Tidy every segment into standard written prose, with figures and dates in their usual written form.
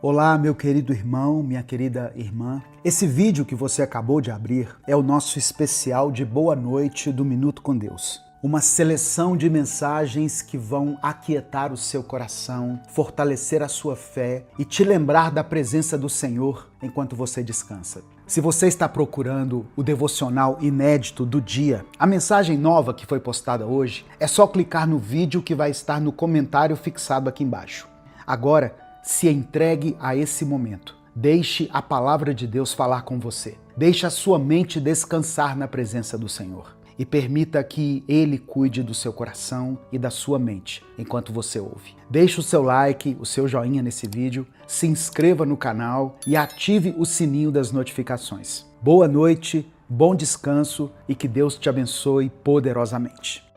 Olá, meu querido irmão, minha querida irmã. Esse vídeo que você acabou de abrir é o nosso especial de Boa Noite do Minuto com Deus. Uma seleção de mensagens que vão aquietar o seu coração, fortalecer a sua fé e te lembrar da presença do Senhor enquanto você descansa. Se você está procurando o devocional inédito do dia, a mensagem nova que foi postada hoje, é só clicar no vídeo que vai estar no comentário fixado aqui embaixo. Agora, se entregue a esse momento. Deixe a palavra de Deus falar com você. Deixe a sua mente descansar na presença do Senhor. E permita que Ele cuide do seu coração e da sua mente enquanto você ouve. Deixe o seu like, o seu joinha nesse vídeo, se inscreva no canal e ative o sininho das notificações. Boa noite, bom descanso e que Deus te abençoe poderosamente.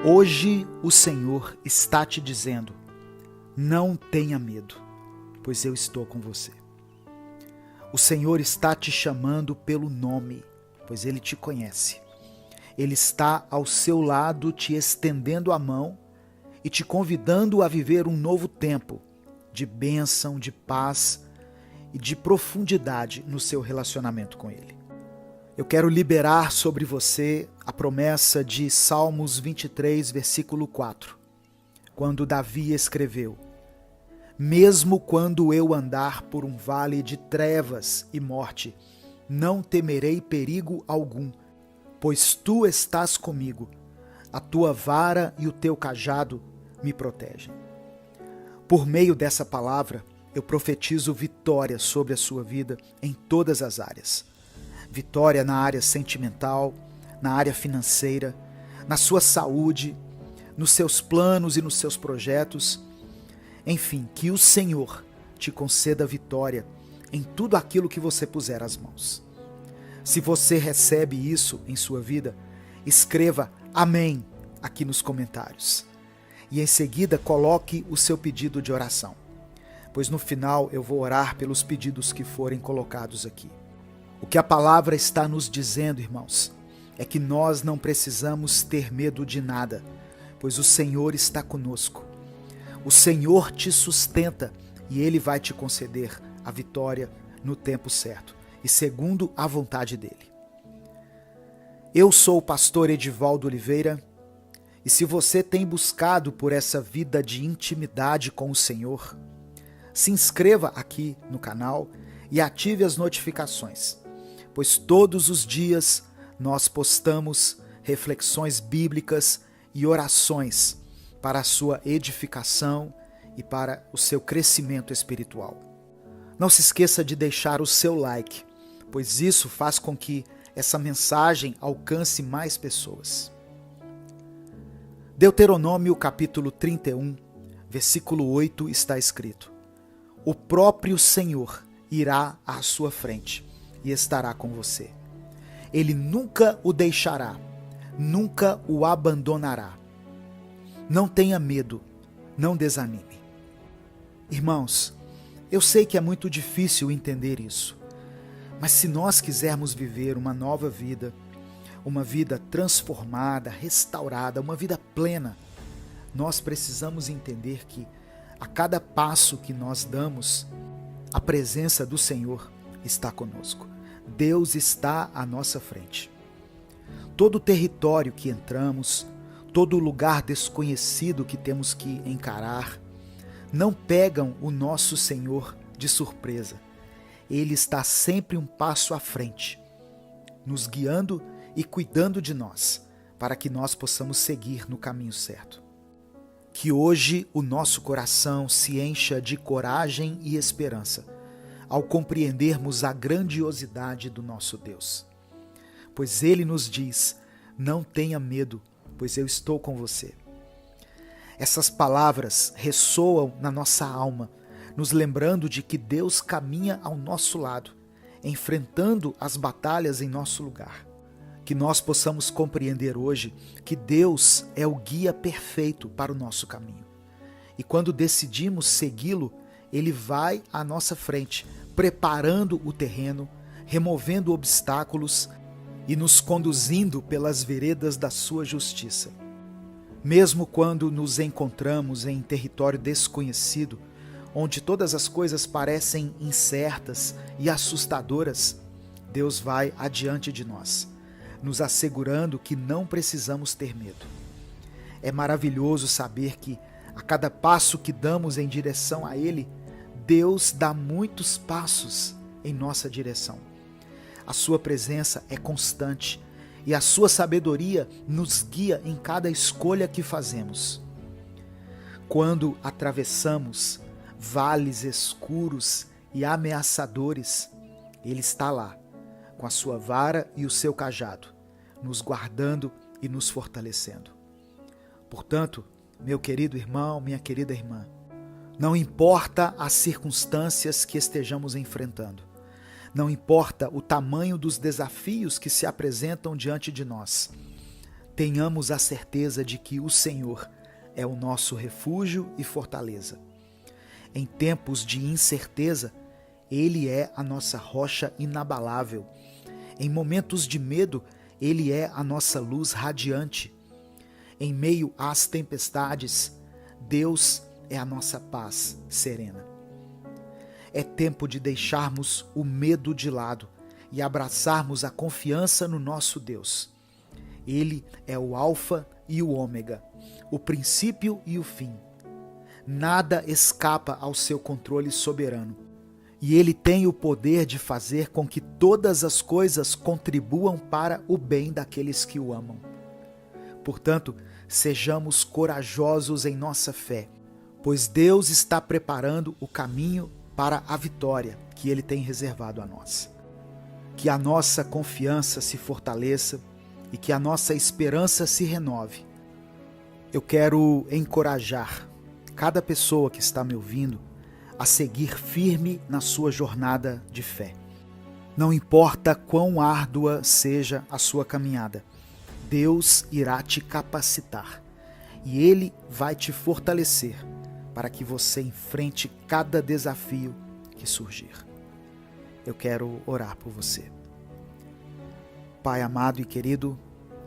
Hoje o Senhor está te dizendo: não tenha medo, pois eu estou com você. O Senhor está te chamando pelo nome, pois Ele te conhece. Ele está ao seu lado te estendendo a mão e te convidando a viver um novo tempo de bênção, de paz e de profundidade no seu relacionamento com Ele. Eu quero liberar sobre você a promessa de Salmos 23, versículo 4, quando Davi escreveu: mesmo quando eu andar por um vale de trevas e morte, não temerei perigo algum, pois tu estás comigo, a tua vara e o teu cajado me protegem. Por meio dessa palavra, eu profetizo vitória sobre a sua vida em todas as áreas. Vitória na área sentimental, na área financeira, na sua saúde, nos seus planos e nos seus projetos. Enfim, que o Senhor te conceda vitória em tudo aquilo que você puser as mãos. Se você recebe isso em sua vida, escreva amém aqui nos comentários. E em seguida coloque o seu pedido de oração, pois no final eu vou orar pelos pedidos que forem colocados aqui. O que a palavra está nos dizendo, irmãos, é que nós não precisamos ter medo de nada, pois o Senhor está conosco. O Senhor te sustenta e Ele vai te conceder a vitória no tempo certo e segundo a vontade dEle. Eu sou o pastor Edivaldo Oliveira e se você tem buscado por essa vida de intimidade com o Senhor, se inscreva aqui no canal e ative as notificações, pois todos os dias nós postamos reflexões bíblicas e orações para a sua edificação e para o seu crescimento espiritual. Não se esqueça de deixar o seu like, pois isso faz com que essa mensagem alcance mais pessoas. Deuteronômio capítulo 31, versículo 8 está escrito: o próprio Senhor irá à sua frente e estará com você. Ele nunca o deixará, nunca o abandonará. Não tenha medo, não desanime. Irmãos, eu sei que é muito difícil entender isso, mas se nós quisermos viver uma nova vida, uma vida transformada, restaurada, uma vida plena, nós precisamos entender que a cada passo que nós damos, a presença do Senhor está conosco. Deus está à nossa frente. Todo território que entramos, todo lugar desconhecido que temos que encarar, não pegam o nosso Senhor de surpresa. Ele está sempre um passo à frente, nos guiando e cuidando de nós, para que nós possamos seguir no caminho certo. Que hoje o nosso coração se encha de coragem e esperança, ao compreendermos a grandiosidade do nosso Deus. Pois Ele nos diz: não tenha medo, pois eu estou com você. Essas palavras ressoam na nossa alma, nos lembrando de que Deus caminha ao nosso lado, enfrentando as batalhas em nosso lugar. Que nós possamos compreender hoje que Deus é o guia perfeito para o nosso caminho. E quando decidimos segui-lo, Ele vai à nossa frente, preparando o terreno, removendo obstáculos e nos conduzindo pelas veredas da sua justiça. Mesmo quando nos encontramos em território desconhecido, onde todas as coisas parecem incertas e assustadoras, Deus vai adiante de nós, nos assegurando que não precisamos ter medo. É maravilhoso saber que, a cada passo que damos em direção a Ele, Deus dá muitos passos em nossa direção. A sua presença é constante e a sua sabedoria nos guia em cada escolha que fazemos. Quando atravessamos vales escuros e ameaçadores, Ele está lá, com a sua vara e o seu cajado, nos guardando e nos fortalecendo. Portanto, meu querido irmão, minha querida irmã, não importa as circunstâncias que estejamos enfrentando, não importa o tamanho dos desafios que se apresentam diante de nós, tenhamos a certeza de que o Senhor é o nosso refúgio e fortaleza. Em tempos de incerteza, Ele é a nossa rocha inabalável. Em momentos de medo, Ele é a nossa luz radiante. Em meio às tempestades, Deus é a nossa paz serena. É tempo de deixarmos o medo de lado e abraçarmos a confiança no nosso Deus. Ele é o Alfa e o Ômega, o princípio e o fim. Nada escapa ao seu controle soberano. E Ele tem o poder de fazer com que todas as coisas contribuam para o bem daqueles que o amam. Portanto, sejamos corajosos em nossa fé, pois Deus está preparando o caminho para a vitória que Ele tem reservado a nós. Que a nossa confiança se fortaleça e que a nossa esperança se renove. Eu quero encorajar cada pessoa que está me ouvindo a seguir firme na sua jornada de fé. Não importa quão árdua seja a sua caminhada, Deus irá te capacitar e Ele vai te fortalecer para que você enfrente cada desafio que surgir. Eu quero orar por você. Pai amado e querido,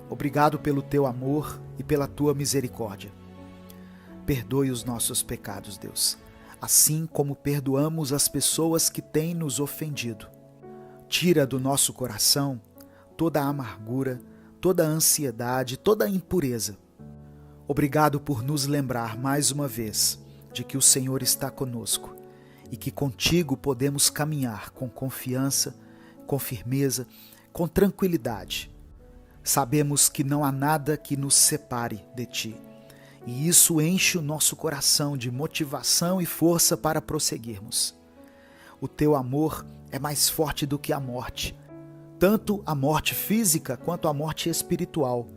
obrigado pelo teu amor e pela tua misericórdia. Perdoe os nossos pecados, Deus, assim como perdoamos as pessoas que têm nos ofendido. Tira do nosso coração toda a amargura, toda a ansiedade, toda a impureza. Obrigado por nos lembrar mais uma vez de que o Senhor está conosco e que contigo podemos caminhar com confiança, com firmeza, com tranquilidade. Sabemos que não há nada que nos separe de ti. E isso enche o nosso coração de motivação e força para prosseguirmos. O teu amor é mais forte do que a morte, tanto a morte física quanto a morte espiritual,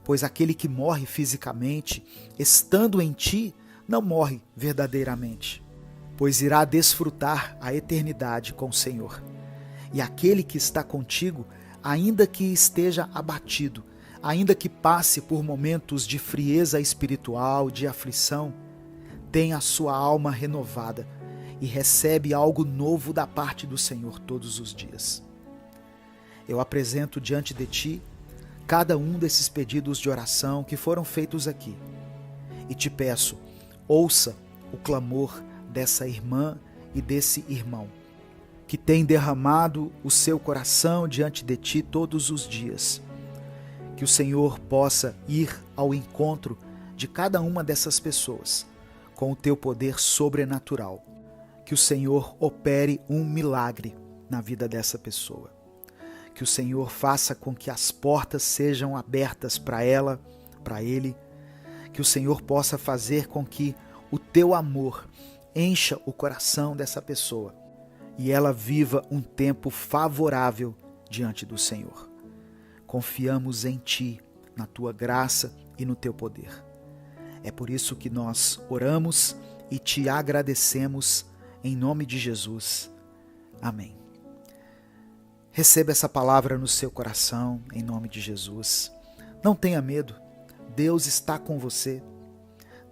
pois aquele que morre fisicamente, estando em ti, não morre verdadeiramente, pois irá desfrutar a eternidade com o Senhor. E aquele que está contigo, ainda que esteja abatido, ainda que passe por momentos de frieza espiritual, de aflição, tem a sua alma renovada e recebe algo novo da parte do Senhor todos os dias. Eu apresento diante de ti cada um desses pedidos de oração que foram feitos aqui e te peço, ouça o clamor dessa irmã e desse irmão que tem derramado o seu coração diante de ti todos os dias. Que o Senhor possa ir ao encontro de cada uma dessas pessoas com o teu poder sobrenatural. Que o Senhor opere um milagre na vida dessa pessoa. Que o Senhor faça com que as portas sejam abertas para ela, para ele. Que o Senhor possa fazer com que o teu amor encha o coração dessa pessoa e ela viva um tempo favorável diante do Senhor. Confiamos em Ti, na Tua graça e no Teu poder. É por isso que nós oramos e Te agradecemos em nome de Jesus. Amém. Receba essa palavra no seu coração, em nome de Jesus. Não tenha medo, Deus está com você.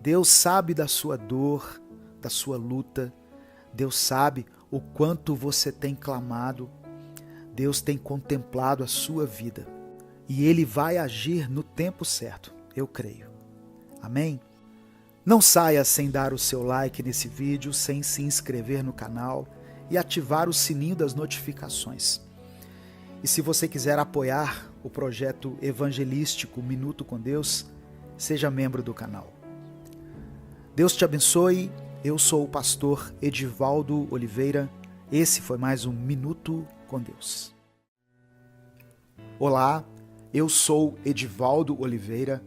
Deus sabe da sua dor, da sua luta. Deus sabe o quanto você tem clamado. Deus tem contemplado a sua vida. E Ele vai agir no tempo certo, eu creio. Amém? Não saia sem dar o seu like nesse vídeo, sem se inscrever no canal e ativar o sininho das notificações. E se você quiser apoiar o projeto evangelístico Minuto com Deus, seja membro do canal. Deus te abençoe. Eu sou o pastor Edivaldo Oliveira. Esse foi mais um Minuto com Deus. Olá, eu sou Edivaldo Oliveira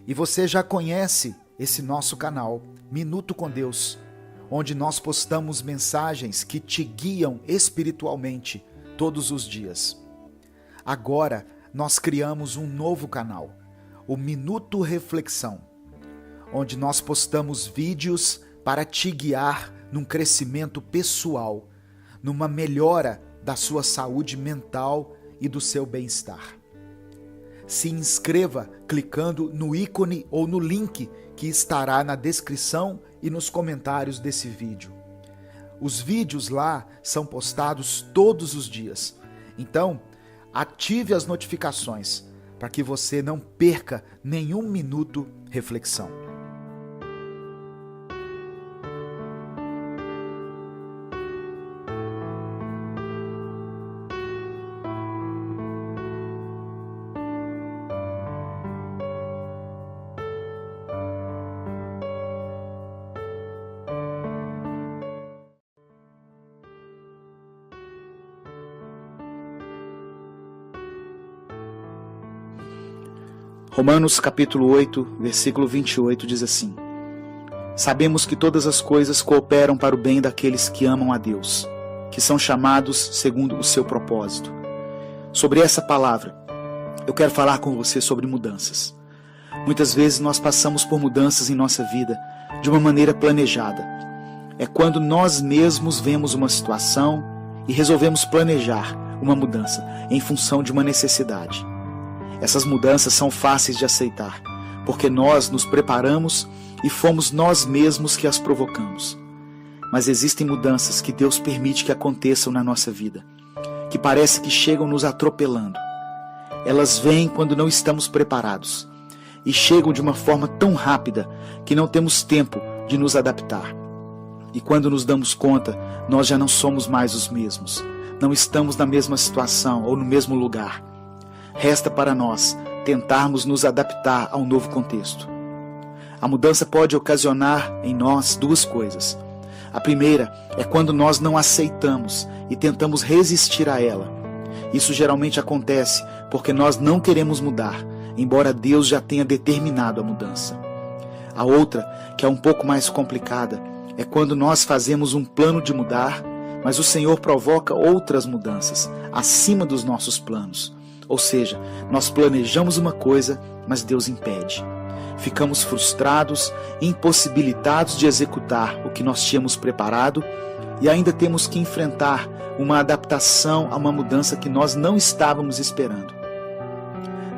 e você já conhece esse nosso canal, Minuto com Deus, onde nós postamos mensagens que te guiam espiritualmente todos os dias. Agora, nós criamos um novo canal, o Minuto Reflexão, onde nós postamos vídeos para te guiar num crescimento pessoal, numa melhora da sua saúde mental e do seu bem-estar. Se inscreva clicando no ícone ou no link que estará na descrição e nos comentários desse vídeo. Os vídeos lá são postados todos os dias, então ative as notificações para que você não perca nenhum minuto reflexão. Romanos capítulo 8, versículo 28 diz assim: Sabemos que todas as coisas cooperam para o bem daqueles que amam a Deus, que são chamados segundo o seu propósito. Sobre essa palavra, eu quero falar com você sobre mudanças. Muitas vezes nós passamos por mudanças em nossa vida de uma maneira planejada. É quando nós mesmos vemos uma situação e resolvemos planejar uma mudança em função de uma necessidade. Essas mudanças são fáceis de aceitar, porque nós nos preparamos e fomos nós mesmos que as provocamos. Mas existem mudanças que Deus permite que aconteçam na nossa vida, que parece que chegam nos atropelando. Elas vêm quando não estamos preparados e chegam de uma forma tão rápida que não temos tempo de nos adaptar. E quando nos damos conta, nós já não somos mais os mesmos, não estamos na mesma situação ou no mesmo lugar. Resta para nós tentarmos nos adaptar ao novo contexto. A mudança pode ocasionar em nós duas coisas. A primeira é quando nós não aceitamos e tentamos resistir a ela. Isso geralmente acontece porque nós não queremos mudar, embora Deus já tenha determinado a mudança. A outra, que é um pouco mais complicada, é quando nós fazemos um plano de mudar, mas o Senhor provoca outras mudanças acima dos nossos planos. Ou seja, nós planejamos uma coisa, mas Deus impede. Ficamos frustrados, impossibilitados de executar o que nós tínhamos preparado e ainda temos que enfrentar uma adaptação a uma mudança que nós não estávamos esperando.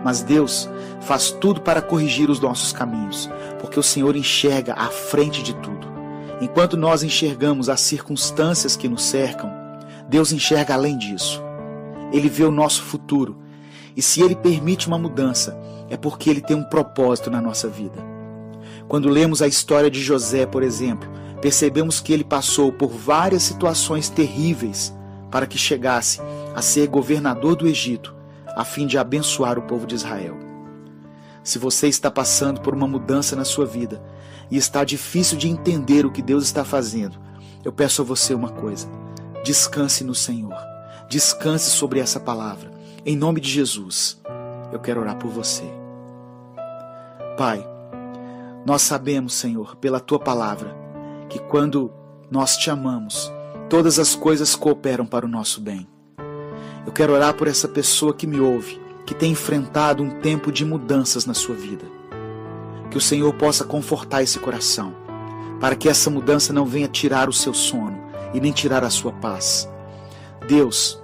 Mas Deus faz tudo para corrigir os nossos caminhos, porque o Senhor enxerga à frente de tudo. Enquanto nós enxergamos as circunstâncias que nos cercam, Deus enxerga além disso. Ele vê o nosso futuro. E se Ele permite uma mudança, é porque Ele tem um propósito na nossa vida. Quando lemos a história de José, por exemplo, percebemos que ele passou por várias situações terríveis para que chegasse a ser governador do Egito, a fim de abençoar o povo de Israel. Se você está passando por uma mudança na sua vida e está difícil de entender o que Deus está fazendo, eu peço a você uma coisa: descanse no Senhor, descanse sobre essa palavra. Em nome de Jesus, eu quero orar por você. Pai, nós sabemos, Senhor, pela Tua palavra, que quando nós te amamos, todas as coisas cooperam para o nosso bem. Eu quero orar por essa pessoa que me ouve, que tem enfrentado um tempo de mudanças na sua vida. Que o Senhor possa confortar esse coração, para que essa mudança não venha tirar o seu sono e nem tirar a sua paz. Deus,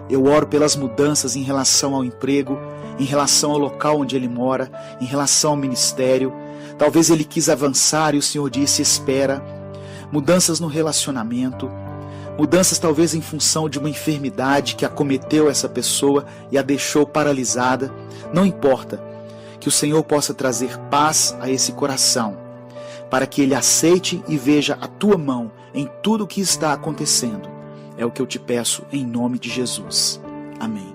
eu oro pelas mudanças em relação ao emprego, em relação ao local onde ele mora, em relação ao ministério. Talvez ele quis avançar e o Senhor disse: espera. Mudanças no relacionamento, mudanças talvez em função de uma enfermidade que acometeu essa pessoa e a deixou paralisada. Não importa. Que o Senhor possa trazer paz a esse coração, para que ele aceite e veja a tua mão em tudo o que está acontecendo. É o que eu te peço em nome de Jesus. Amém.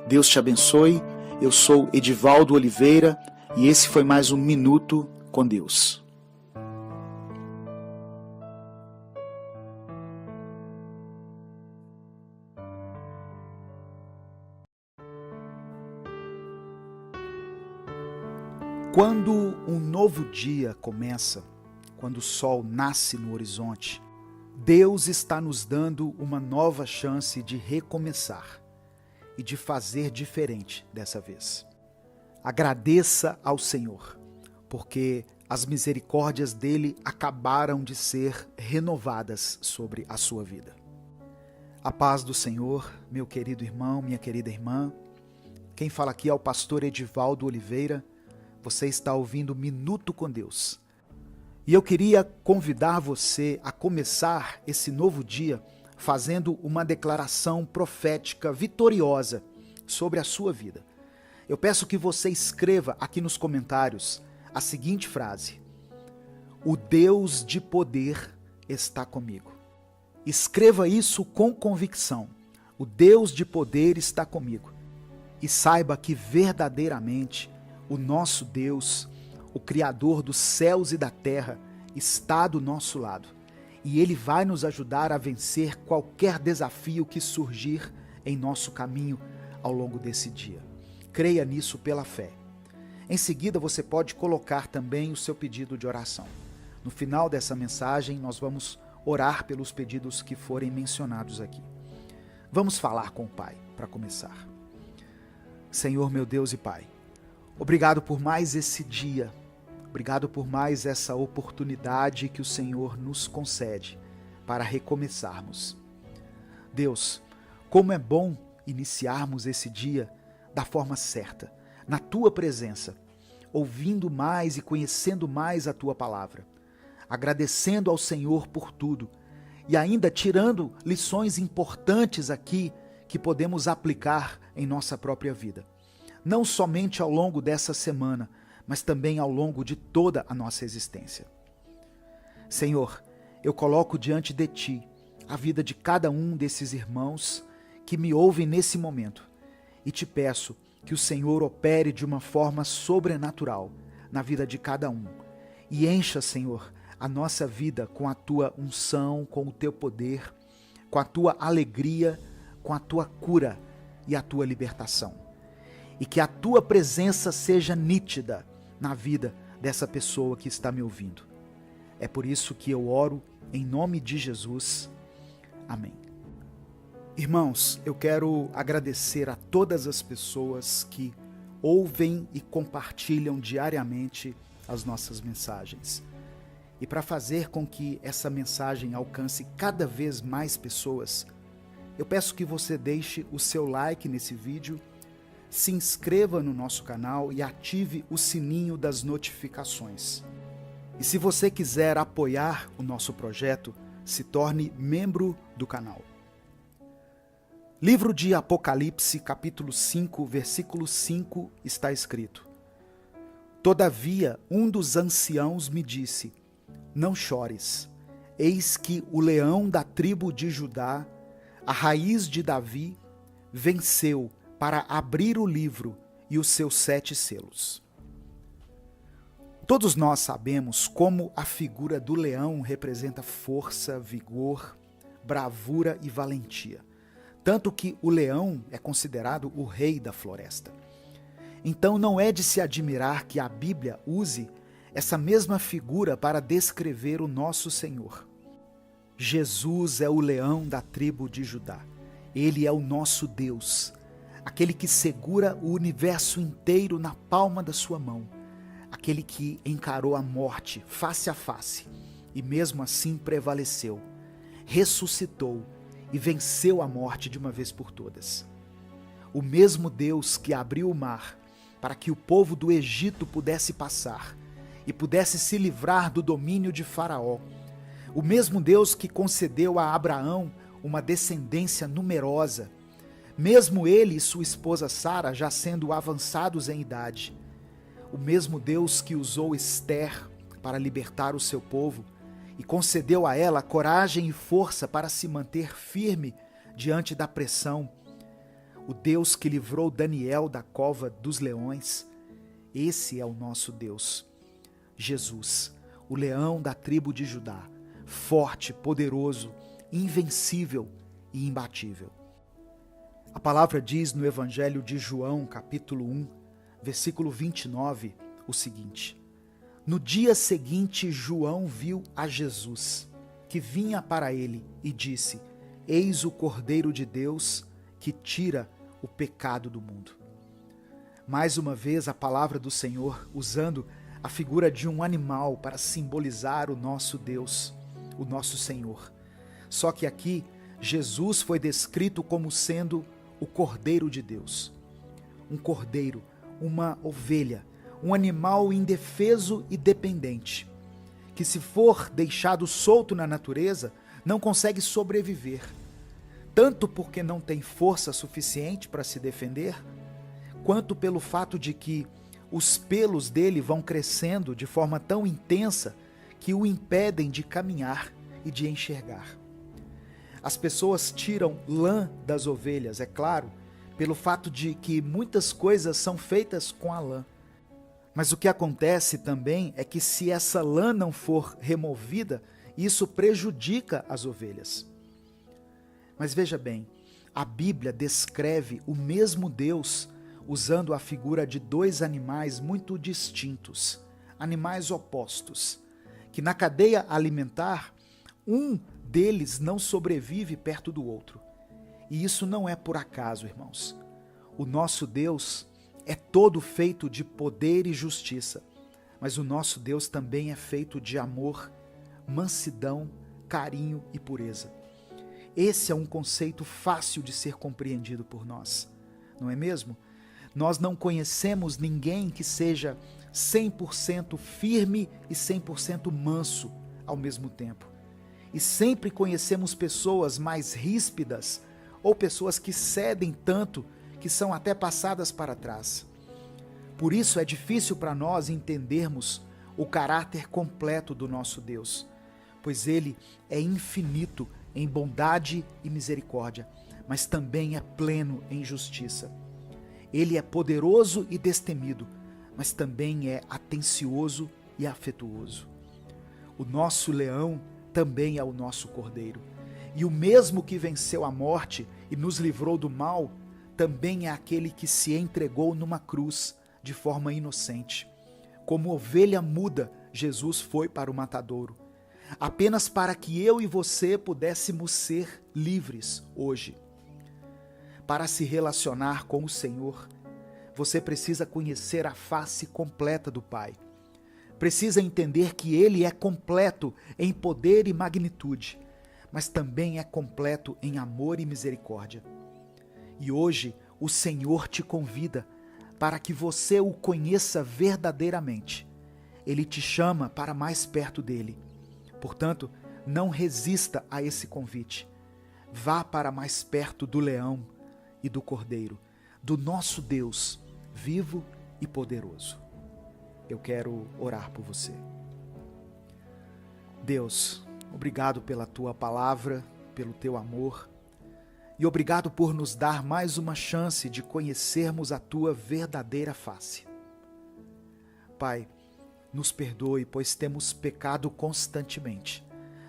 Deus te abençoe. Eu sou Edivaldo Oliveira e esse foi mais um Minuto com Deus. Quando um novo dia começa, quando o sol nasce no horizonte, Deus está nos dando uma nova chance de recomeçar e de fazer diferente dessa vez. Agradeça ao Senhor, porque as misericórdias dele acabaram de ser renovadas sobre a sua vida. A paz do Senhor, meu querido irmão, minha querida irmã. Quem fala aqui é o pastor Edivaldo Oliveira. Você está ouvindo Minuto com Deus. E eu queria convidar você a começar esse novo dia fazendo uma declaração profética vitoriosa sobre a sua vida. Eu peço que você escreva aqui nos comentários a seguinte frase: o Deus de poder está comigo. Escreva isso com convicção. O Deus de poder está comigo. E saiba que verdadeiramente o nosso Deus, o Criador dos céus e da terra, está do nosso lado. E Ele vai nos ajudar a vencer qualquer desafio que surgir em nosso caminho ao longo desse dia. Creia nisso pela fé. Em seguida, você pode colocar também o seu pedido de oração. No final dessa mensagem, nós vamos orar pelos pedidos que forem mencionados aqui. Vamos falar com o Pai para começar. Senhor, meu Deus e Pai, obrigado por mais esse dia, obrigado por mais essa oportunidade que o Senhor nos concede para recomeçarmos. Deus, como é bom iniciarmos esse dia da forma certa, na Tua presença, ouvindo mais e conhecendo mais a Tua palavra, agradecendo ao Senhor por tudo e ainda tirando lições importantes aqui que podemos aplicar em nossa própria vida. Não somente ao longo dessa semana, mas também ao longo de toda a nossa existência. Senhor, eu coloco diante de Ti a vida de cada um desses irmãos que me ouvem nesse momento e te peço que o Senhor opere de uma forma sobrenatural na vida de cada um e encha, Senhor, a nossa vida com a Tua unção, com o Teu poder, com a Tua alegria, com a Tua cura e a Tua libertação. E que a Tua presença seja nítida na vida dessa pessoa que está me ouvindo. É por isso que eu oro em nome de Jesus. Amém. Irmãos, eu quero agradecer a todas as pessoas que ouvem e compartilham diariamente as nossas mensagens. E para fazer com que essa mensagem alcance cada vez mais pessoas, eu peço que você deixe o seu like nesse vídeo, se inscreva no nosso canal e ative o sininho das notificações. E se você quiser apoiar o nosso projeto, se torne membro do canal. Livro de Apocalipse, capítulo 5, versículo 5, está escrito: Todavia, um dos anciãos me disse: Não chores, eis que o leão da tribo de Judá, a raiz de Davi, venceu para abrir o livro e os seus 7 selos. Todos nós sabemos como a figura do leão representa força, vigor, bravura e valentia. Tanto que o leão é considerado o rei da floresta. Então não é de se admirar que a Bíblia use essa mesma figura para descrever o nosso Senhor. Jesus é o leão da tribo de Judá. Ele é o nosso Deus, aquele que segura o universo inteiro na palma da sua mão, aquele que encarou a morte face a face e mesmo assim prevaleceu, ressuscitou e venceu a morte de uma vez por todas. O mesmo Deus que abriu o mar para que o povo do Egito pudesse passar e pudesse se livrar do domínio de Faraó, o mesmo Deus que concedeu a Abraão uma descendência numerosa, mesmo ele e sua esposa Sara já sendo avançados em idade, o mesmo Deus que usou Ester para libertar o seu povo e concedeu a ela coragem e força para se manter firme diante da pressão, o Deus que livrou Daniel da cova dos leões, esse é o nosso Deus. Jesus, o leão da tribo de Judá, forte, poderoso, invencível e imbatível. A palavra diz no Evangelho de João, capítulo 1, versículo 29, o seguinte: No dia seguinte, João viu a Jesus, que vinha para ele, e disse: Eis o Cordeiro de Deus, que tira o pecado do mundo. Mais uma vez, a palavra do Senhor, usando a figura de um animal para simbolizar o nosso Deus, o nosso Senhor. Só que aqui, Jesus foi descrito como sendo o Cordeiro de Deus. Um cordeiro, uma ovelha, um animal indefeso e dependente, que se for deixado solto na natureza, não consegue sobreviver, tanto porque não tem força suficiente para se defender, quanto pelo fato de que os pelos dele vão crescendo de forma tão intensa que o impedem de caminhar e de enxergar. As pessoas tiram lã das ovelhas, é claro, pelo fato de que muitas coisas são feitas com a lã. Mas o que acontece também é que se essa lã não for removida, isso prejudica as ovelhas. Mas veja bem, a Bíblia descreve o mesmo Deus usando a figura de dois animais muito distintos, animais opostos, que na cadeia alimentar, um deles não sobrevive perto do outro. E isso não é por acaso, irmãos. O nosso Deus é todo feito de poder e justiça, mas o nosso Deus também é feito de amor, mansidão, carinho e pureza. Esse é um conceito fácil de ser compreendido por nós, não é mesmo? Nós não conhecemos ninguém que seja 100% firme e 100% manso ao mesmo tempo. E sempre conhecemos pessoas mais ríspidas ou pessoas que cedem tanto que são até passadas para trás. Por isso é difícil para nós entendermos o caráter completo do nosso Deus, pois Ele é infinito em bondade e misericórdia, mas também é pleno em justiça. Ele é poderoso e destemido, mas também é atencioso e afetuoso. O nosso leão também é o nosso cordeiro. E o mesmo que venceu a morte e nos livrou do mal, também é aquele que se entregou numa cruz de forma inocente. Como ovelha muda, Jesus foi para o matadouro, apenas para que eu e você pudéssemos ser livres hoje. Para se relacionar com o Senhor, você precisa conhecer a face completa do Pai. Precisa entender que Ele é completo em poder e magnitude, mas também é completo em amor e misericórdia. E hoje o Senhor te convida para que você o conheça verdadeiramente. Ele te chama para mais perto dele. Portanto, não resista a esse convite. Vá para mais perto do leão e do cordeiro, do nosso Deus, vivo e poderoso. Eu quero orar por você. Deus, obrigado pela tua palavra, pelo teu amor, e obrigado por nos dar mais uma chance de conhecermos a tua verdadeira face. Pai, nos perdoe, pois temos pecado constantemente,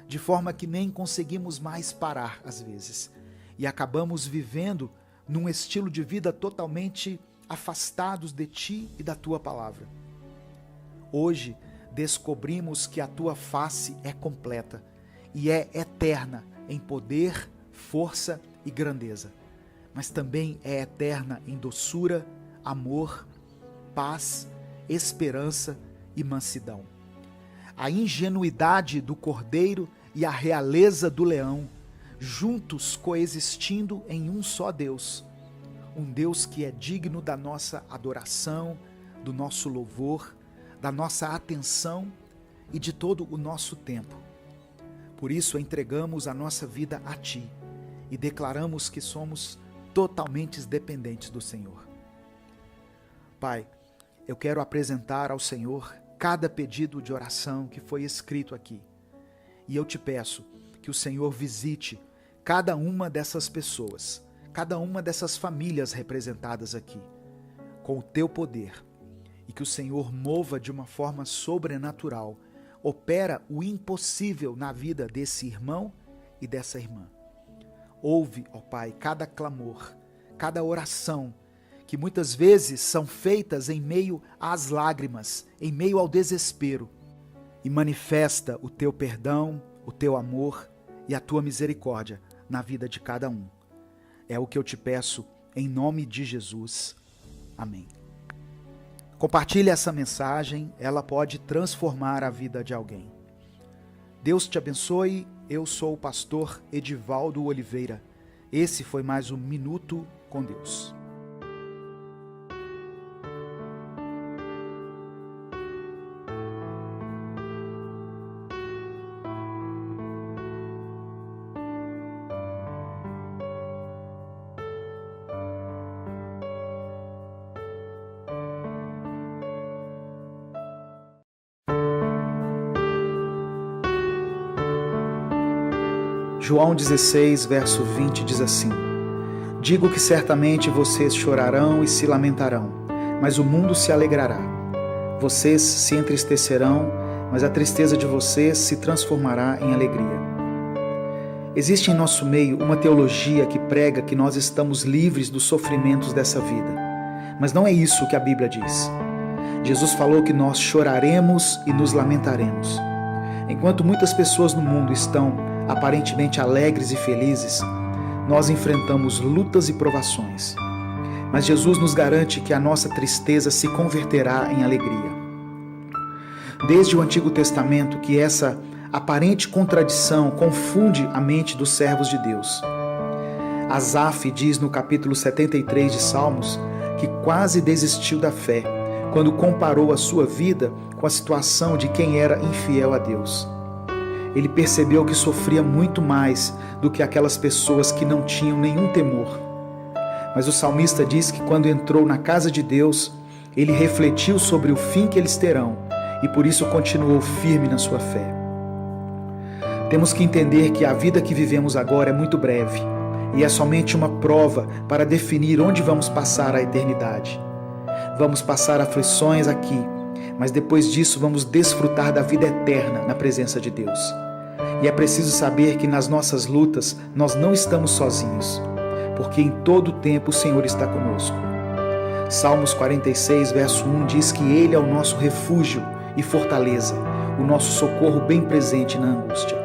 de forma que nem conseguimos mais parar às vezes, e acabamos vivendo num estilo de vida totalmente afastados de ti e da tua palavra. Hoje descobrimos que a tua face é completa e é eterna em poder, força e grandeza, mas também é eterna em doçura, amor, paz, esperança e mansidão. A ingenuidade do cordeiro e a realeza do leão, juntos coexistindo em um só Deus, um Deus que é digno da nossa adoração, do nosso louvor, da nossa atenção e de todo o nosso tempo. Por isso entregamos a nossa vida a Ti e declaramos que somos totalmente dependentes do Senhor. Pai, eu quero apresentar ao Senhor cada pedido de oração que foi escrito aqui. E eu te peço que o Senhor visite cada uma dessas pessoas, cada uma dessas famílias representadas aqui, com o teu poder, e que o Senhor mova de uma forma sobrenatural, opera o impossível na vida desse irmão e dessa irmã. Ouve, ó Pai, cada clamor, cada oração, que muitas vezes são feitas em meio às lágrimas, em meio ao desespero, e manifesta o teu perdão, o teu amor e a tua misericórdia na vida de cada um. É o que eu te peço em nome de Jesus. Amém. Compartilhe essa mensagem, ela pode transformar a vida de alguém. Deus te abençoe, eu sou o pastor Edivaldo Oliveira. Esse foi mais um Minuto com Deus. João 16, verso 20 diz assim: Digo que certamente vocês chorarão e se lamentarão, mas o mundo se alegrará. Vocês se entristecerão, mas a tristeza de vocês se transformará em alegria. Existe em nosso meio uma teologia que prega que nós estamos livres dos sofrimentos dessa vida. Mas não é isso que a Bíblia diz. Jesus falou que nós choraremos e nos lamentaremos. Enquanto muitas pessoas no mundo estão aparentemente alegres e felizes, nós enfrentamos lutas e provações. Mas Jesus nos garante que a nossa tristeza se converterá em alegria. Desde o Antigo Testamento que essa aparente contradição confunde a mente dos servos de Deus. Asaf diz no capítulo 73 de Salmos que quase desistiu da fé quando comparou a sua vida com a situação de quem era infiel a Deus. Ele percebeu que sofria muito mais do que aquelas pessoas que não tinham nenhum temor. Mas o salmista diz que quando entrou na casa de Deus, ele refletiu sobre o fim que eles terão e por isso continuou firme na sua fé. Temos que entender que a vida que vivemos agora é muito breve e é somente uma prova para definir onde vamos passar a eternidade. Vamos passar aflições aqui, mas depois disso vamos desfrutar da vida eterna na presença de Deus. E é preciso saber que nas nossas lutas nós não estamos sozinhos, porque em todo o tempo o Senhor está conosco. Salmos 46, verso 1 diz que Ele é o nosso refúgio e fortaleza, o nosso socorro bem presente na angústia.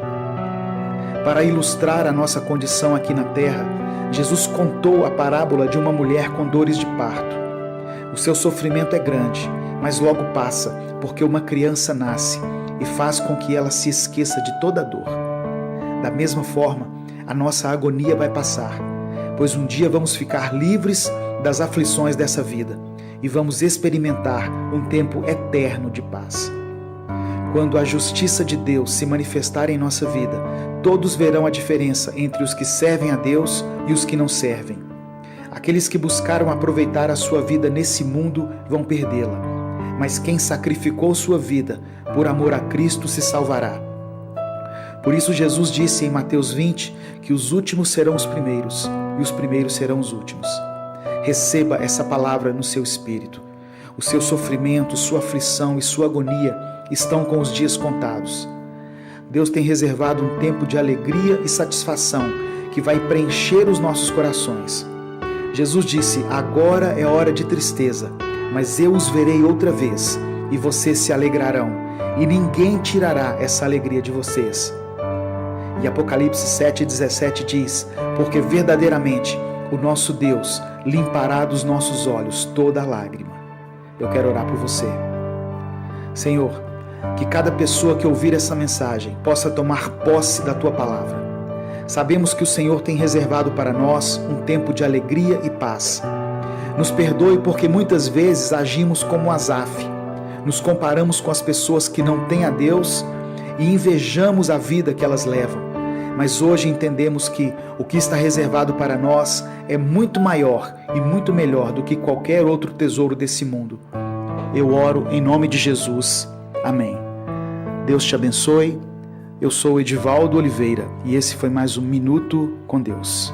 Para ilustrar a nossa condição aqui na terra, Jesus contou a parábola de uma mulher com dores de parto. O seu sofrimento é grande, mas logo passa, porque uma criança nasce e faz com que ela se esqueça de toda a dor. Da mesma forma, a nossa agonia vai passar, pois um dia vamos ficar livres das aflições dessa vida e vamos experimentar um tempo eterno de paz. Quando a justiça de Deus se manifestar em nossa vida, todos verão a diferença entre os que servem a Deus e os que não servem. Aqueles que buscaram aproveitar a sua vida nesse mundo vão perdê-la, mas quem sacrificou sua vida por amor a Cristo se salvará. Por isso Jesus disse em Mateus 20 que os últimos serão os primeiros e os primeiros serão os últimos. Receba essa palavra no seu espírito. O seu sofrimento, sua aflição e sua agonia estão com os dias contados. Deus tem reservado um tempo de alegria e satisfação que vai preencher os nossos corações. Jesus disse: agora é hora de tristeza, mas eu os verei outra vez, e vocês se alegrarão, e ninguém tirará essa alegria de vocês. E Apocalipse 7,17 diz: porque verdadeiramente o nosso Deus limpará dos nossos olhos toda lágrima. Eu quero orar por você. Senhor, que cada pessoa que ouvir essa mensagem possa tomar posse da Tua palavra. Sabemos que o Senhor tem reservado para nós um tempo de alegria e paz. Nos perdoe porque muitas vezes agimos como Asaf. Nos comparamos com as pessoas que não têm a Deus e invejamos a vida que elas levam. Mas hoje entendemos que o que está reservado para nós é muito maior e muito melhor do que qualquer outro tesouro desse mundo. eu oro em nome de Jesus. Amém. Deus te abençoe. Eu sou Edivaldo Oliveira e esse foi mais um Minuto com Deus.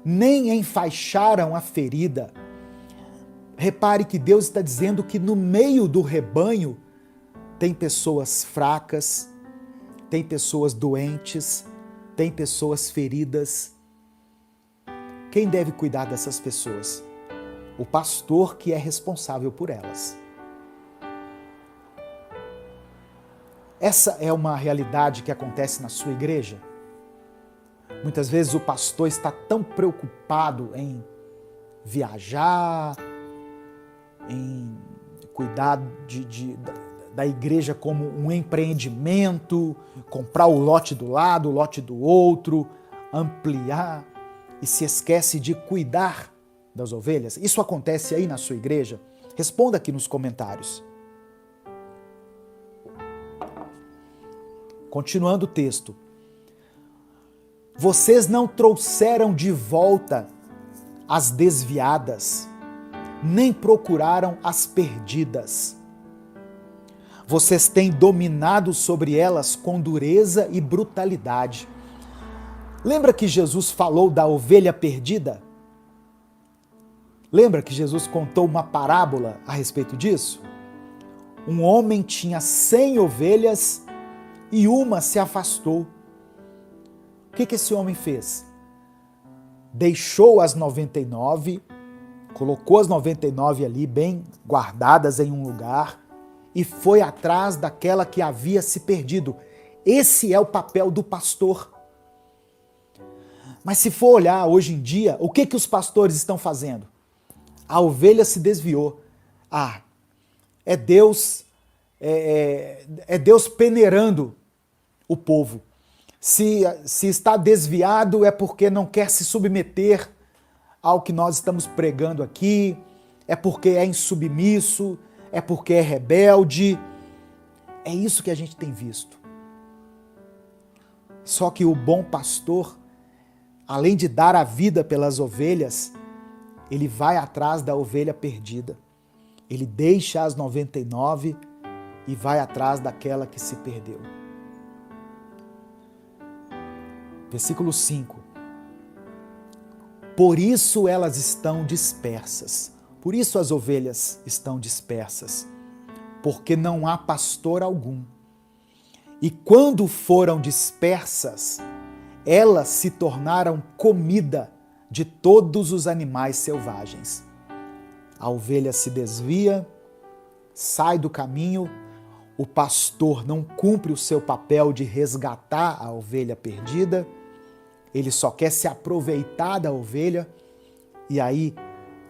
Nem enfaixaram a ferida. Repare que Deus está dizendo que no meio do rebanho tem pessoas fracas, tem pessoas doentes, tem pessoas feridas. Quem deve cuidar dessas pessoas? O pastor, que é responsável por elas. Essa é uma realidade que acontece na sua igreja. Muitas vezes o pastor está tão preocupado em viajar, em cuidar da igreja como um empreendimento, comprar o lote do lado, o lote do outro, ampliar, e se esquece de cuidar das ovelhas. Isso acontece aí na sua igreja? Responda aqui nos comentários. Continuando o texto. Vocês não trouxeram de volta as desviadas, nem procuraram as perdidas. Vocês têm dominado sobre elas com dureza e brutalidade. Lembra que Jesus falou da ovelha perdida? Lembra que Jesus contou uma parábola a respeito disso? Um homem tinha 100 ovelhas e uma se afastou. O que esse homem fez? Deixou as 99, colocou as 99 ali bem guardadas em um lugar e foi atrás daquela que havia se perdido. Esse é o papel do pastor. Mas se for olhar hoje em dia, o que os pastores estão fazendo? A ovelha se desviou. É Deus peneirando o povo. Se está desviado é porque não quer se submeter ao que nós estamos pregando aqui, é porque é insubmisso, é porque é rebelde. É isso que a gente tem visto. Só que o bom pastor, além de dar a vida pelas ovelhas, ele vai atrás da ovelha perdida. Ele deixa as 99 e vai atrás daquela que se perdeu. Versículo 5. Por isso elas estão dispersas. Por isso as ovelhas estão dispersas. Porque não há pastor algum. E quando foram dispersas, elas se tornaram comida de todos os animais selvagens. A ovelha se desvia, sai do caminho, o pastor não cumpre o seu papel de resgatar a ovelha perdida, ele só quer se aproveitar da ovelha e aí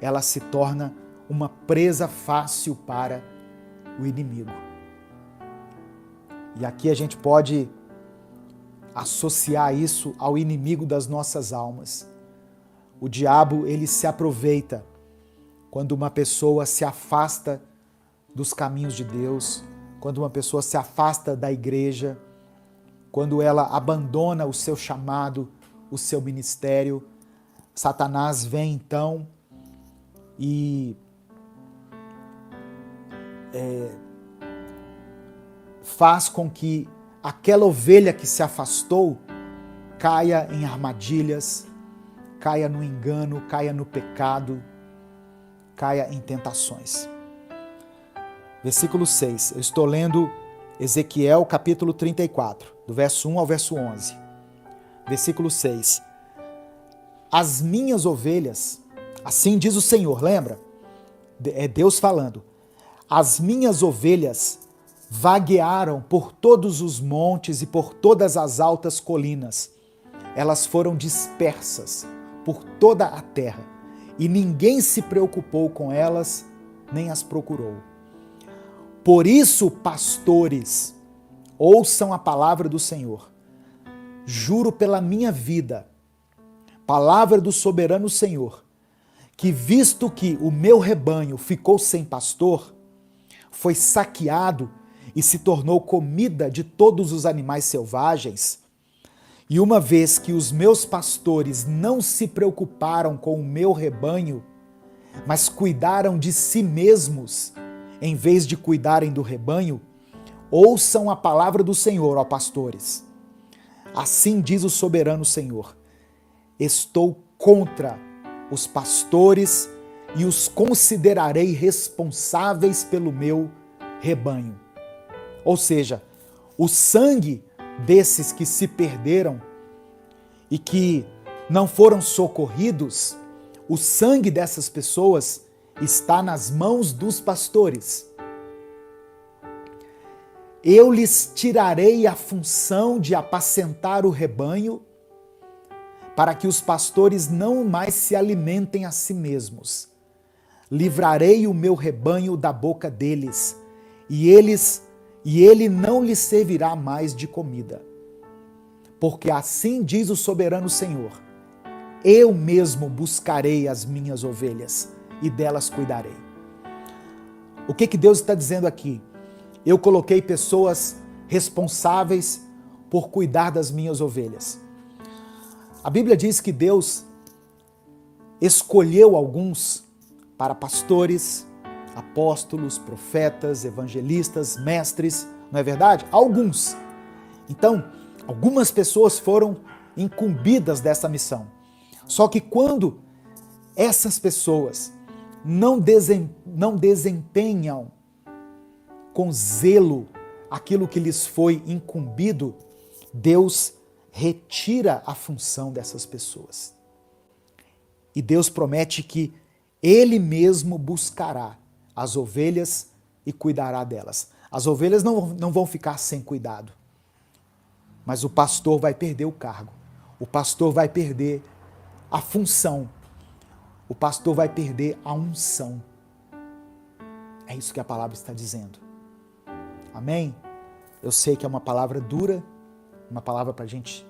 ela se torna uma presa fácil para o inimigo. E aqui a gente pode associar isso ao inimigo das nossas almas. O diabo, ele se aproveita quando uma pessoa se afasta dos caminhos de Deus, quando uma pessoa se afasta da igreja, quando ela abandona o seu chamado, o seu ministério. Satanás vem então e faz com que aquela ovelha que se afastou caia em armadilhas, caia no engano, caia no pecado, caia em tentações. Versículo 6, eu estou lendo Ezequiel capítulo 34, do verso 1 ao verso 11. Versículo 6. As minhas ovelhas, assim diz o Senhor, lembra? É Deus falando. As minhas ovelhas vaguearam por todos os montes e por todas as altas colinas. Elas foram dispersas por toda a terra, e ninguém se preocupou com elas, nem as procurou. Por isso, pastores, ouçam a palavra do Senhor. Juro pela minha vida, palavra do soberano Senhor, que visto que o meu rebanho ficou sem pastor, foi saqueado e se tornou comida de todos os animais selvagens, e uma vez que os meus pastores não se preocuparam com o meu rebanho, mas cuidaram de si mesmos, em vez de cuidarem do rebanho, ouçam a palavra do Senhor, ó pastores. Assim diz o soberano Senhor: estou contra os pastores e os considerarei responsáveis pelo meu rebanho. Ou seja, o sangue desses que se perderam e que não foram socorridos, o sangue dessas pessoas está nas mãos dos pastores. Eu lhes tirarei a função de apacentar o rebanho, para que os pastores não mais se alimentem a si mesmos. Livrarei o meu rebanho da boca deles, e ele não lhes servirá mais de comida. Porque assim diz o soberano Senhor: eu mesmo buscarei as minhas ovelhas e delas cuidarei. O que Deus está dizendo aqui? Eu coloquei pessoas responsáveis por cuidar das minhas ovelhas. A Bíblia diz que Deus escolheu alguns para pastores, apóstolos, profetas, evangelistas, mestres, não é verdade? Alguns. Então, algumas pessoas foram incumbidas dessa missão. Só que quando essas pessoas não desempenham com zelo aquilo que lhes foi incumbido, Deus retira a função dessas pessoas. E Deus promete que Ele mesmo buscará as ovelhas e cuidará delas. As ovelhas não vão ficar sem cuidado, mas o pastor vai perder o cargo, o pastor vai perder a função, o pastor vai perder a unção. É isso que a palavra está dizendo. Amém? Eu sei que é uma palavra dura, uma palavra para a gente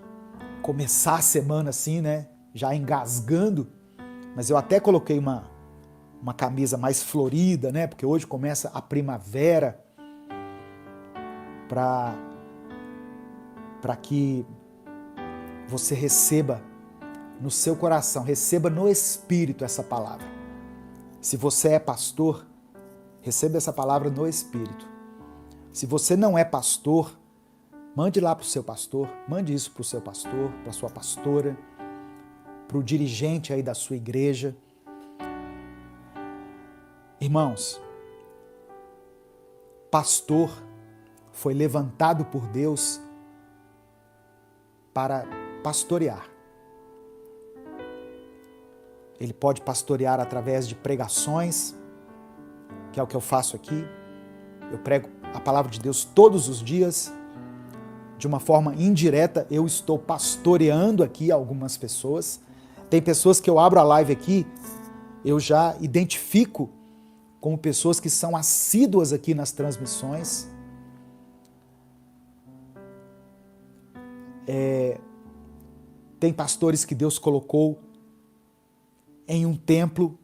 começar a semana assim, né? Já engasgando, mas eu até coloquei uma camisa mais florida, né? Porque hoje começa a primavera, para que você receba no seu coração, receba no Espírito essa palavra. Se você é pastor, receba essa palavra no Espírito. Se você não é pastor, mande lá para o seu pastor, mande isso para o seu pastor, para a sua pastora, para o dirigente aí da sua igreja. Irmãos, pastor foi levantado por Deus para pastorear. Ele pode pastorear através de pregações, que é o que eu faço aqui. Eu prego a palavra de Deus todos os dias. De uma forma indireta, eu estou pastoreando aqui algumas pessoas. Tem pessoas que eu abro a live aqui, eu já identifico como pessoas que são assíduas aqui nas transmissões. Tem pastores que Deus colocou em um templo,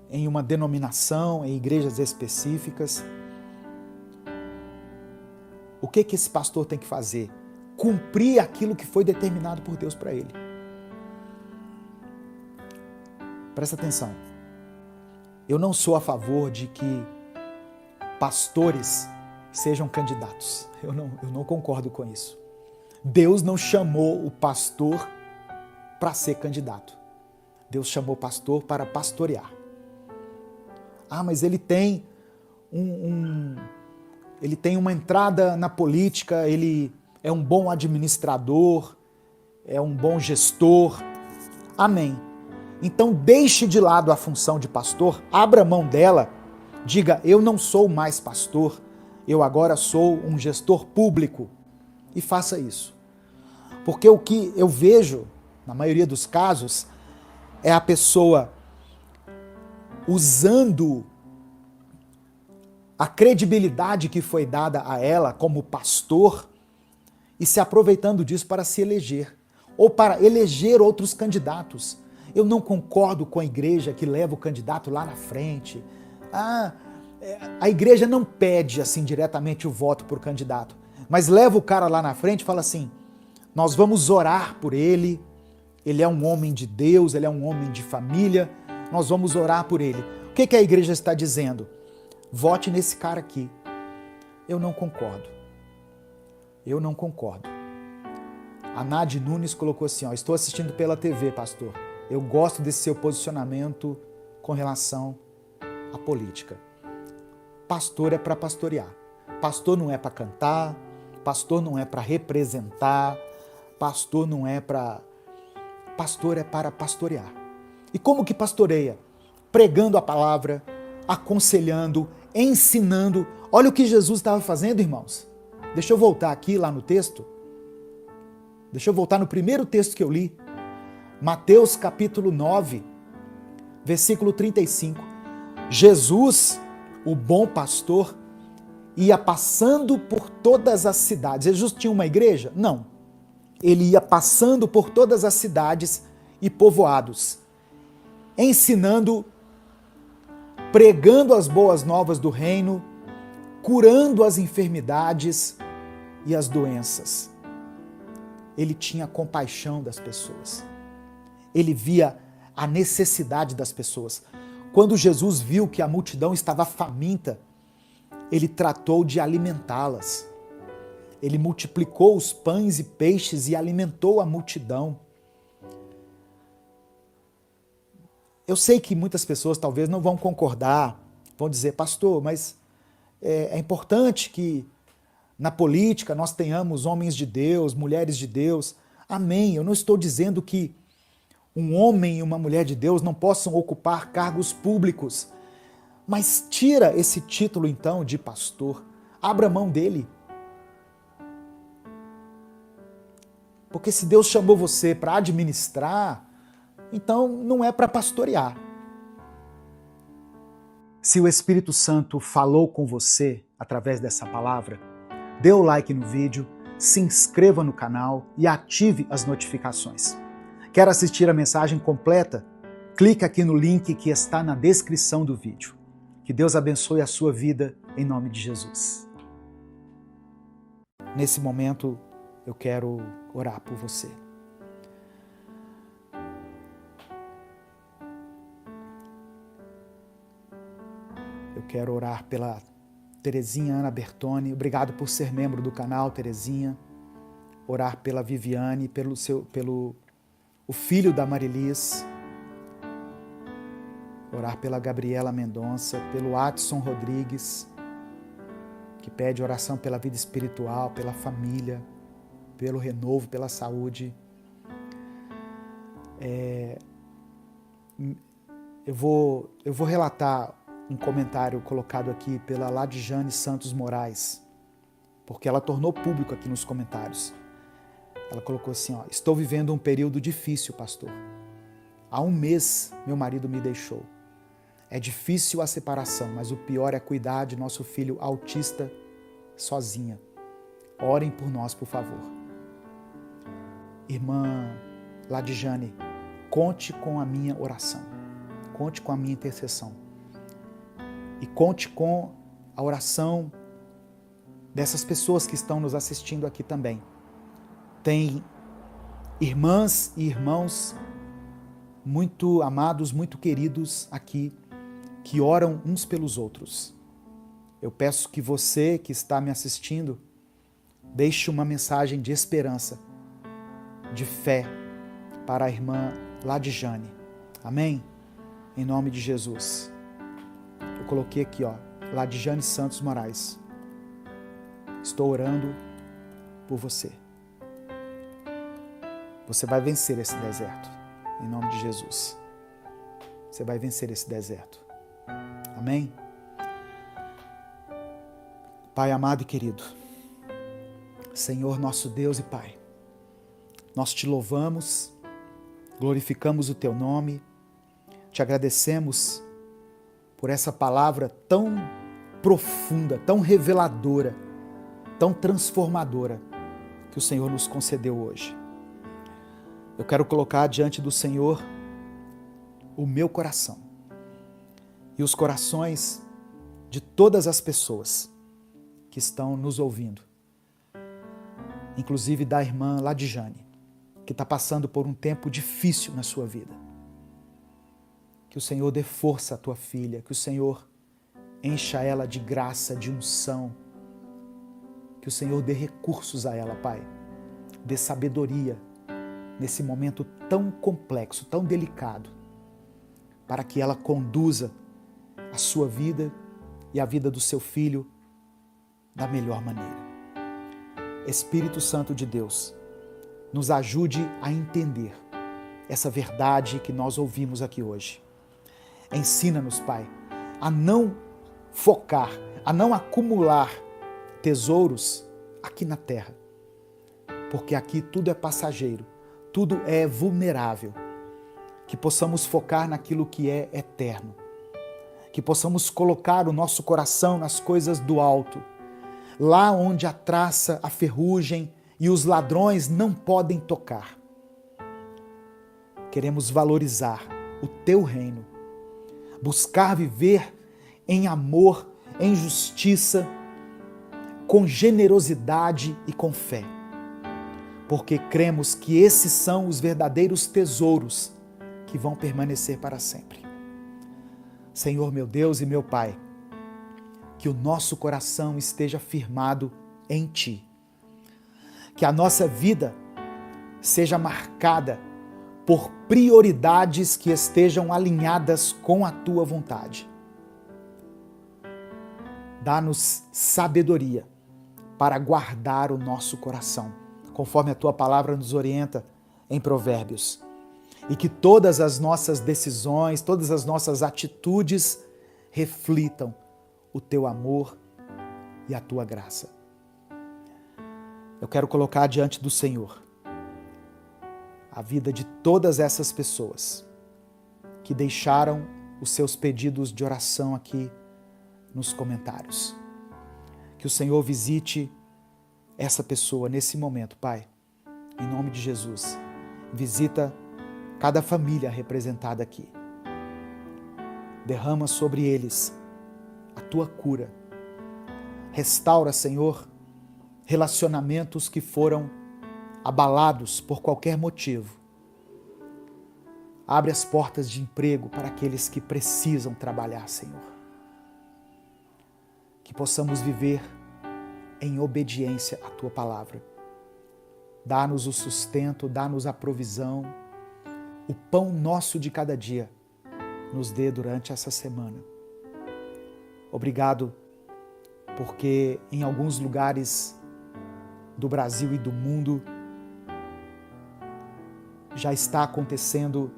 em uma denominação, em igrejas específicas. O que esse pastor tem que fazer? Cumprir aquilo que foi determinado por Deus para ele. Presta atenção. Eu não sou a favor de que pastores sejam candidatos. Eu não concordo com isso. Deus não chamou o pastor para ser candidato. Deus chamou o pastor para pastorear. Ah, mas ele tem ele tem uma entrada na política, ele é um bom administrador, é um bom gestor. Amém. Então deixe de lado a função de pastor, abra mão dela, diga, eu não sou mais pastor, eu agora sou um gestor público. E faça isso. Porque o que eu vejo, na maioria dos casos, é a pessoa usando a credibilidade que foi dada a ela como pastor e se aproveitando disso para se eleger ou para eleger outros candidatos. Eu não concordo com a igreja que leva o candidato lá na frente. A igreja não pede assim diretamente o voto por candidato, mas leva o cara lá na frente e fala assim, nós vamos orar por ele, ele é um homem de Deus, ele é um homem de família, nós vamos orar por ele. O que a igreja está dizendo? Vote nesse cara aqui. Eu não concordo. Eu não concordo. A Nádia Nunes colocou assim, estou assistindo pela TV, pastor. Eu gosto desse seu posicionamento com relação à política. Pastor é para pastorear. Pastor não é para cantar, pastor não é para representar, pastor não é para... Pastor é para pastorear. E como que pastoreia? Pregando a palavra, aconselhando, ensinando. Olha o que Jesus estava fazendo, irmãos. Deixa eu voltar aqui lá no texto. Deixa eu voltar no primeiro texto que eu li. Mateus capítulo 9, versículo 35. Jesus, o bom pastor, ia passando por todas as cidades. Jesus tinha uma igreja? Não. Ele ia passando por todas as cidades e povoados, ensinando, pregando as boas novas do reino, curando as enfermidades e as doenças. Ele tinha compaixão das pessoas. Ele via a necessidade das pessoas. Quando Jesus viu que a multidão estava faminta, ele tratou de alimentá-las. Ele multiplicou os pães e peixes e alimentou a multidão. Eu sei que muitas pessoas talvez não vão concordar, vão dizer, pastor, mas é importante que na política nós tenhamos homens de Deus, mulheres de Deus. Amém. Eu não estou dizendo que um homem e uma mulher de Deus não possam ocupar cargos públicos, mas tira esse título então de pastor, abra mão dele. Porque se Deus chamou você para administrar, então não é para pastorear. Se o Espírito Santo falou com você através dessa palavra, dê o like no vídeo, se inscreva no canal e ative as notificações. Quer assistir a mensagem completa? clica aqui no link que está na descrição do vídeo. Que Deus abençoe a sua vida em nome de Jesus. Nesse momento, eu quero orar por você. Eu quero orar pela Terezinha Ana Bertoni. Obrigado por ser membro do canal, Terezinha. Orar pela Viviane, pelo o filho da Marilis. Orar pela Gabriela Mendonça, pelo Adson Rodrigues, que pede oração pela vida espiritual, pela família, pelo renovo, pela saúde. Eu vou relatar um comentário colocado aqui pela Ladjane Santos Moraes, porque ela tornou público aqui nos comentários. Ela colocou assim, estou vivendo um período difícil, pastor. Há 1 mês meu marido me deixou. É difícil a separação, mas o pior é cuidar de nosso filho autista sozinha. Orem por nós, por favor. Irmã Ladjane, conte com a minha oração. Conte com a minha intercessão. E conte com a oração dessas pessoas que estão nos assistindo aqui também. Tem irmãs e irmãos muito amados, muito queridos aqui, que oram uns pelos outros. Eu peço que você que está me assistindo, deixe uma mensagem de esperança, de fé para a irmã Ladjane. Amém? Em nome de Jesus. Eu coloquei aqui, Ladjane Santos Moraes. Estou orando por você. Você vai vencer esse deserto, em nome de Jesus. Você vai vencer esse deserto. Amém? Pai amado e querido, Senhor nosso Deus e Pai, nós te louvamos, glorificamos o teu nome, te agradecemos por essa palavra tão profunda, tão reveladora, tão transformadora que o Senhor nos concedeu hoje. Eu quero colocar diante do Senhor o meu coração e os corações de todas as pessoas que estão nos ouvindo, inclusive da irmã Ladjane, que está passando por um tempo difícil na sua vida. Que o Senhor dê força à tua filha, que o Senhor encha ela de graça, de unção, que o Senhor dê recursos a ela, Pai, dê sabedoria nesse momento tão complexo, tão delicado, para que ela conduza a sua vida e a vida do seu filho da melhor maneira. Espírito Santo de Deus, nos ajude a entender essa verdade que nós ouvimos aqui hoje. Ensina-nos, Pai, a não focar, a não acumular tesouros aqui na terra, porque aqui tudo é passageiro, tudo é vulnerável. Que possamos focar naquilo que é eterno, que possamos colocar o nosso coração nas coisas do alto, lá onde a traça, a ferrugem e os ladrões não podem tocar. Queremos valorizar o teu reino, buscar viver em amor, em justiça, com generosidade e com fé, porque cremos que esses são os verdadeiros tesouros que vão permanecer para sempre. Senhor, meu Deus e meu Pai, que o nosso coração esteja firmado em Ti, que a nossa vida seja marcada por prioridades que estejam alinhadas com a Tua vontade. Dá-nos sabedoria para guardar o nosso coração, conforme a Tua palavra nos orienta em Provérbios. E que todas as nossas decisões, todas as nossas atitudes reflitam o Teu amor e a Tua graça. Eu quero colocar diante do Senhor a vida de todas essas pessoas que deixaram os seus pedidos de oração aqui nos comentários. Que o Senhor visite essa pessoa nesse momento, Pai, em nome de Jesus. Visita cada família representada aqui. Derrama sobre eles a tua cura. Restaura, Senhor, relacionamentos que foram abalados por qualquer motivo. Abre as portas de emprego para aqueles que precisam trabalhar, Senhor. Que possamos viver em obediência à tua palavra. Dá-nos o sustento, dá-nos a provisão, o pão nosso de cada dia. Nos dê durante essa semana. Obrigado, porque em alguns lugares do Brasil e do mundo já está acontecendo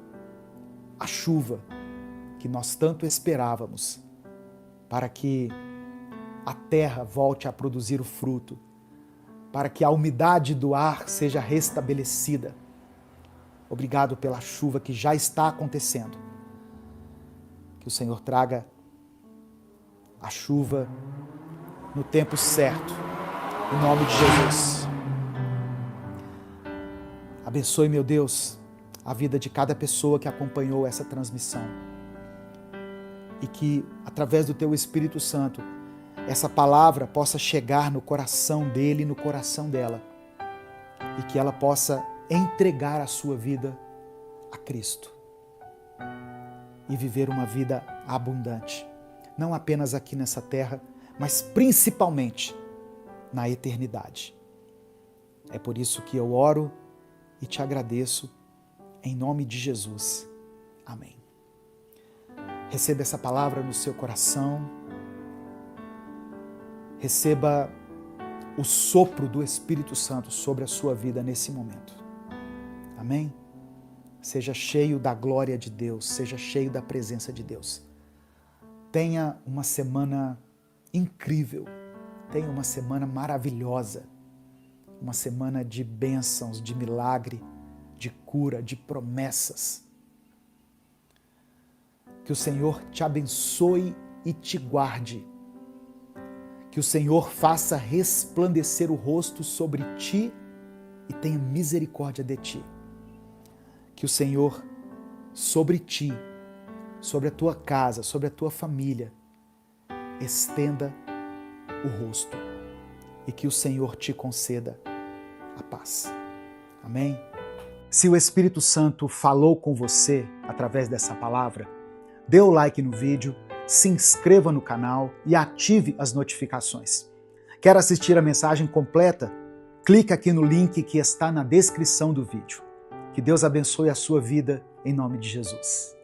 a chuva que nós tanto esperávamos para que a terra volte a produzir o fruto, para que a umidade do ar seja restabelecida. Obrigado pela chuva que já está acontecendo. Que o Senhor traga a chuva no tempo certo, em nome de Jesus. Abençoe, meu Deus, a vida de cada pessoa que acompanhou essa transmissão. E que, através do Teu Espírito Santo, essa palavra possa chegar no coração dele e no coração dela. E que ela possa entregar a sua vida a Cristo. E viver uma vida abundante. Não apenas aqui nessa terra, mas principalmente na eternidade. É por isso que eu oro e te agradeço em nome de Jesus. Amém. Receba essa palavra no seu coração. Receba o sopro do Espírito Santo sobre a sua vida nesse momento. Amém? Seja cheio da glória de Deus, seja cheio da presença de Deus. Tenha uma semana incrível, tenha uma semana maravilhosa, uma semana de bênçãos, de milagre, de cura, de promessas. Que o Senhor te abençoe e te guarde. Que o Senhor faça resplandecer o rosto sobre ti e tenha misericórdia de ti. Que o Senhor, sobre ti, sobre a tua casa, sobre a tua família, estenda o rosto e que o Senhor te conceda a paz. Amém? Se o Espírito Santo falou com você através dessa palavra, dê o like no vídeo, se inscreva no canal e ative as notificações. Quer assistir a mensagem completa? Clique aqui no link que está na descrição do vídeo. Que Deus abençoe a sua vida em nome de Jesus.